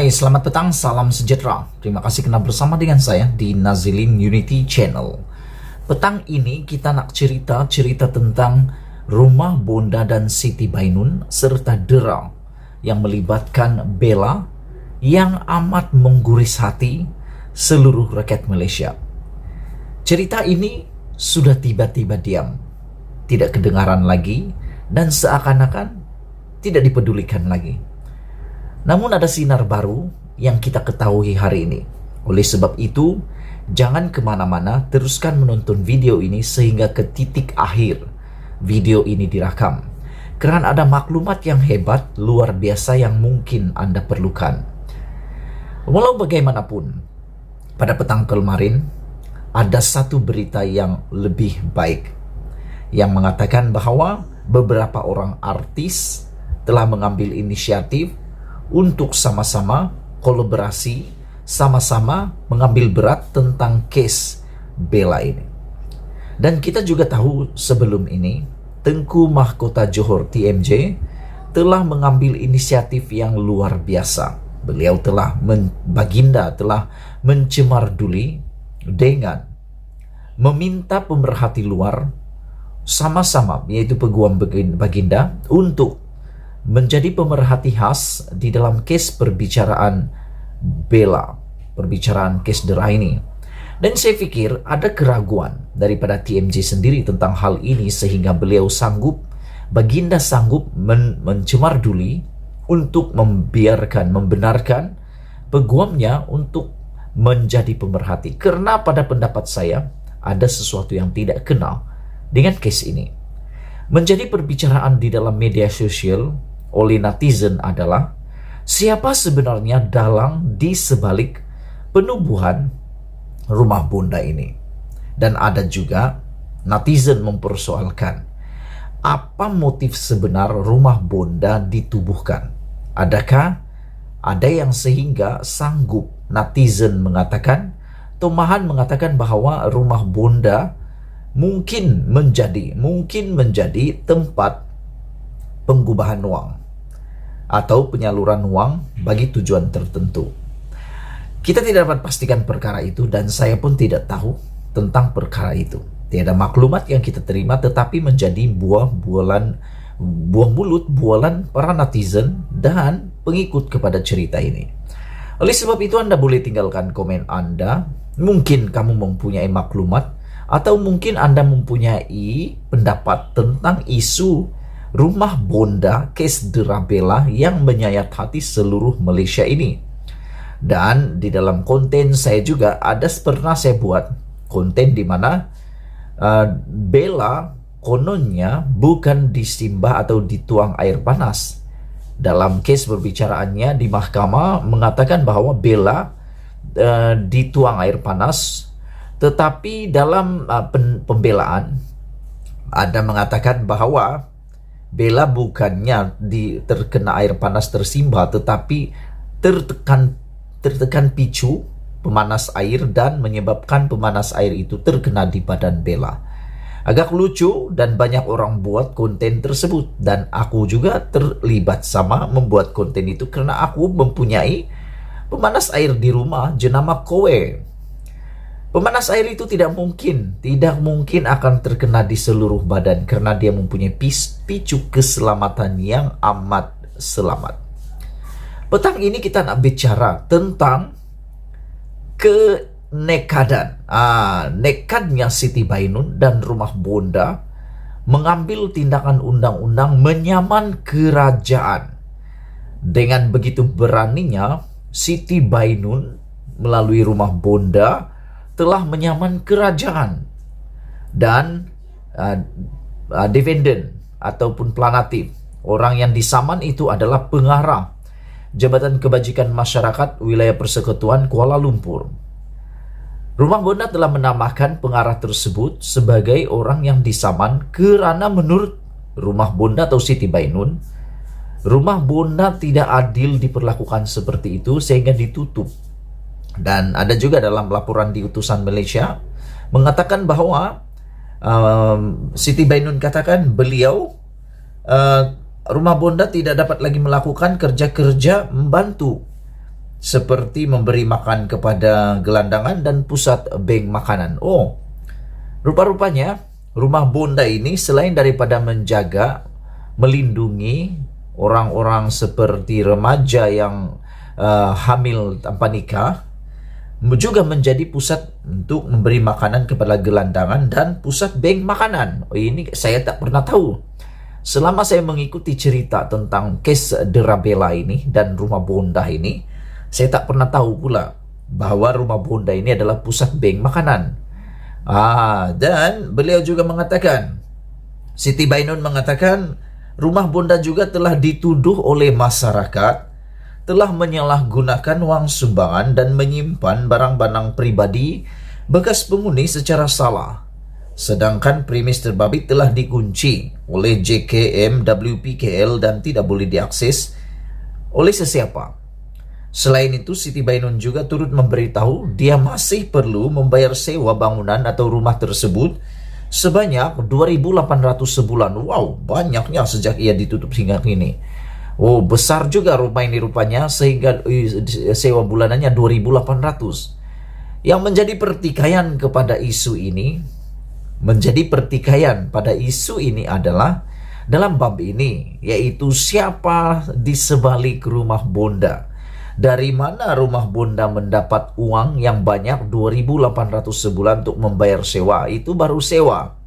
Hai, selamat petang, salam sejahtera. Terima kasih kena bersama dengan saya di Nazilin Unity Channel. Petang ini kita nak cerita tentang rumah Bonda dan Siti Bainun serta Dera yang melibatkan Bella yang amat mengguris hati seluruh rakyat Malaysia. Cerita ini sudah tiba-tiba diam, tidak kedengaran lagi dan seakan-akan tidak dipedulikan lagi. Namun ada sinar baru yang kita ketahui hari ini. Oleh sebab itu, jangan kemana-mana, teruskan menonton video ini sehingga ke titik akhir video ini direkam. Karena ada maklumat yang hebat, luar biasa yang mungkin Anda perlukan. Walau bagaimanapun, pada petang kemarin, ada satu berita yang lebih baik yang mengatakan bahwa beberapa orang artis telah mengambil inisiatif untuk sama-sama kolaborasi, sama-sama mengambil berat tentang kes Bella ini. Dan kita juga tahu sebelum ini, Tengku Mahkota Johor TMJ telah mengambil inisiatif yang luar biasa. Beliau Baginda telah mencemar-duli dengan meminta pemerhati luar sama-sama, yaitu Peguam Baginda, untuk menjadi pemerhati khas di dalam kes perbicaraan Bella, perbicaraan kes Dera ini. Dan saya pikir ada keraguan daripada TMJ sendiri tentang hal ini sehingga Baginda sanggup mencemar-duli untuk membenarkan peguamnya untuk menjadi pemerhati. Karena pada pendapat saya ada sesuatu yang tidak kenal dengan kes ini. Menjadi perbicaraan di dalam media sosial oleh netizen adalah siapa sebenarnya dalang di sebalik penubuhan rumah Bonda ini. Dan ada juga netizen mempersoalkan apa motif sebenar rumah Bonda ditubuhkan. Adakah ada yang sehingga sanggup netizen mengatakan, Tomahan mengatakan bahwa rumah Bonda mungkin menjadi tempat penggubahan uang atau penyaluran uang bagi tujuan tertentu. Kita tidak dapat pastikan perkara itu dan saya pun tidak tahu tentang perkara itu. Tiada maklumat yang kita terima, tetapi menjadi buah mulut bualan para netizen dan pengikut kepada cerita ini. Oleh sebab itu Anda boleh tinggalkan komen Anda. Mungkin kamu mempunyai maklumat atau mungkin Anda mempunyai pendapat tentang isu rumah Bonda, kes Dera Bella yang menyayat hati seluruh Malaysia ini. Dan di dalam konten saya juga pernah saya buat konten di mana Bella kononnya bukan disimbah atau dituang air panas. Dalam kes perbicaraannya di mahkamah mengatakan bahwa Bella dituang air panas, tetapi dalam pembelaan ada mengatakan bahwa Bella bukannya terkena air panas tersimbah, tetapi tertekan picu pemanas air dan menyebabkan pemanas air itu terkena di badan Bella. Agak lucu dan banyak orang buat konten tersebut dan aku juga terlibat sama membuat konten itu karena aku mempunyai pemanas air di rumah jenama Kowe. Pemanas air itu tidak mungkin akan terkena di seluruh badan karena dia mempunyai picu keselamatan yang amat selamat. Petang ini kita nak bicara tentang kenekadan. Nekadnya Siti Bainun dan rumah Bonda mengambil tindakan undang-undang menyaman kerajaan. Dengan begitu beraninya Siti Bainun melalui rumah Bonda telah menyaman kerajaan dan defendant ataupun planatif. Orang yang disaman itu adalah pengarah Jabatan Kebajikan Masyarakat Wilayah Persekutuan Kuala Lumpur. Rumah Bonda telah menamakan pengarah tersebut sebagai orang yang disaman kerana menurut rumah Bonda atau Siti Bainun, rumah Bonda tidak adil diperlakukan seperti itu sehingga ditutup. Dan ada juga dalam laporan di Utusan Malaysia mengatakan bahwa Siti Bainun katakan beliau rumah Bonda tidak dapat lagi melakukan kerja-kerja membantu seperti memberi makan kepada gelandangan dan pusat bank makanan. Oh, rupa-rupanya rumah bonda ini selain daripada menjaga, melindungi orang-orang seperti remaja yang hamil tanpa nikah, juga menjadi pusat untuk memberi makanan kepada gelandangan dan pusat bank makanan. Oh, ini saya tak pernah tahu. Selama saya mengikuti cerita tentang kes Derabella ini dan rumah bonda ini, saya tak pernah tahu pula bahwa rumah bonda ini adalah pusat bank makanan. Dan beliau juga mengatakan, Siti Bainun mengatakan, rumah bonda juga telah dituduh oleh masyarakat telah menyalahgunakan wang sumbangan dan menyimpan barang-barang pribadi bekas penghuni secara salah. Sedangkan premis terbabit telah dikunci oleh JKM WPKL dan tidak boleh diakses oleh sesiapa. Selain itu, Siti Bainun juga turut memberitahu dia masih perlu membayar sewa bangunan atau rumah tersebut sebanyak 2.800 sebulan. Wow, banyaknya sejak ia ditutup hingga kini. Oh, besar juga rumah ini rupanya, sehingga sewa bulanannya 2.800. Yang menjadi pertikaian kepada isu ini, adalah dalam bab ini, yaitu siapa di sebalik rumah bonda. Dari mana rumah bonda mendapat uang yang banyak 2.800 sebulan untuk membayar sewa? Itu baru sewa.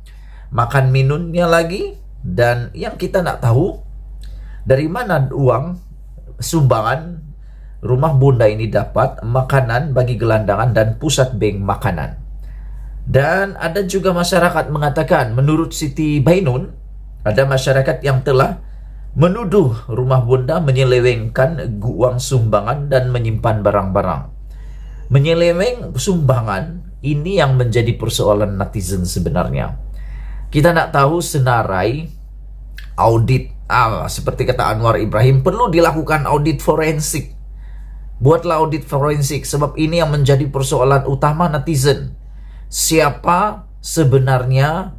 Makan minumnya lagi, dan yang kita nak tahu, dari mana uang sumbangan rumah bonda ini dapat makanan bagi gelandangan dan pusat bank makanan. Dan ada juga masyarakat mengatakan, menurut Siti Bainun, ada masyarakat yang telah menuduh rumah bonda menyelewengkan uang sumbangan dan menyimpan barang-barang. Menyeleweng sumbangan ini yang menjadi persoalan netizen sebenarnya. Kita nak tahu senarai audit, seperti kata Anwar Ibrahim, perlu dilakukan audit forensik. Buatlah audit forensik, sebab ini yang menjadi persoalan utama netizen. Siapa sebenarnya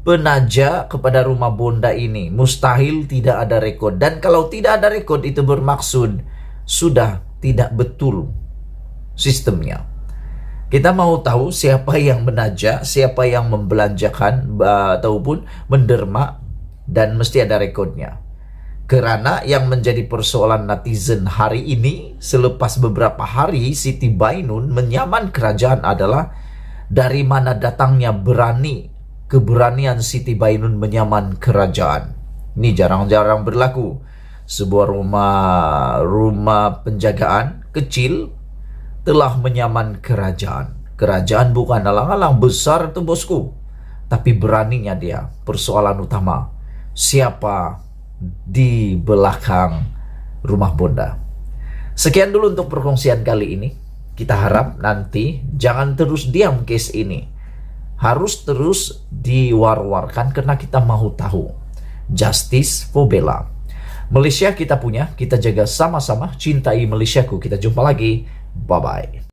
penaja kepada rumah bonda ini? Mustahil tidak ada rekod. Dan kalau tidak ada rekod, itu bermaksud sudah tidak betul sistemnya. Kita mau tahu siapa yang menaja, siapa yang membelanjakan ataupun menderma, dan mesti ada rekodnya. Karena yang menjadi persoalan netizen hari ini, selepas beberapa hari Siti Bainun menyaman kerajaan, adalah dari mana datangnya keberanian Siti Bainun menyaman kerajaan. Ini jarang-jarang berlaku. Sebuah rumah penjagaan kecil telah menyaman kerajaan. Kerajaan bukan alang-alang besar itu bosku, tapi beraninya dia. Persoalan utama, siapa di belakang rumah bonda. Sekian dulu untuk perkongsian kali ini. Kita harap nanti jangan terus diam case ini. Harus terus diwar-warkan karena kita mau tahu. Justice for Bella. Malaysia kita punya, kita jaga sama-sama. Cintai Malaysiaku. Kita jumpa lagi. Bye-bye.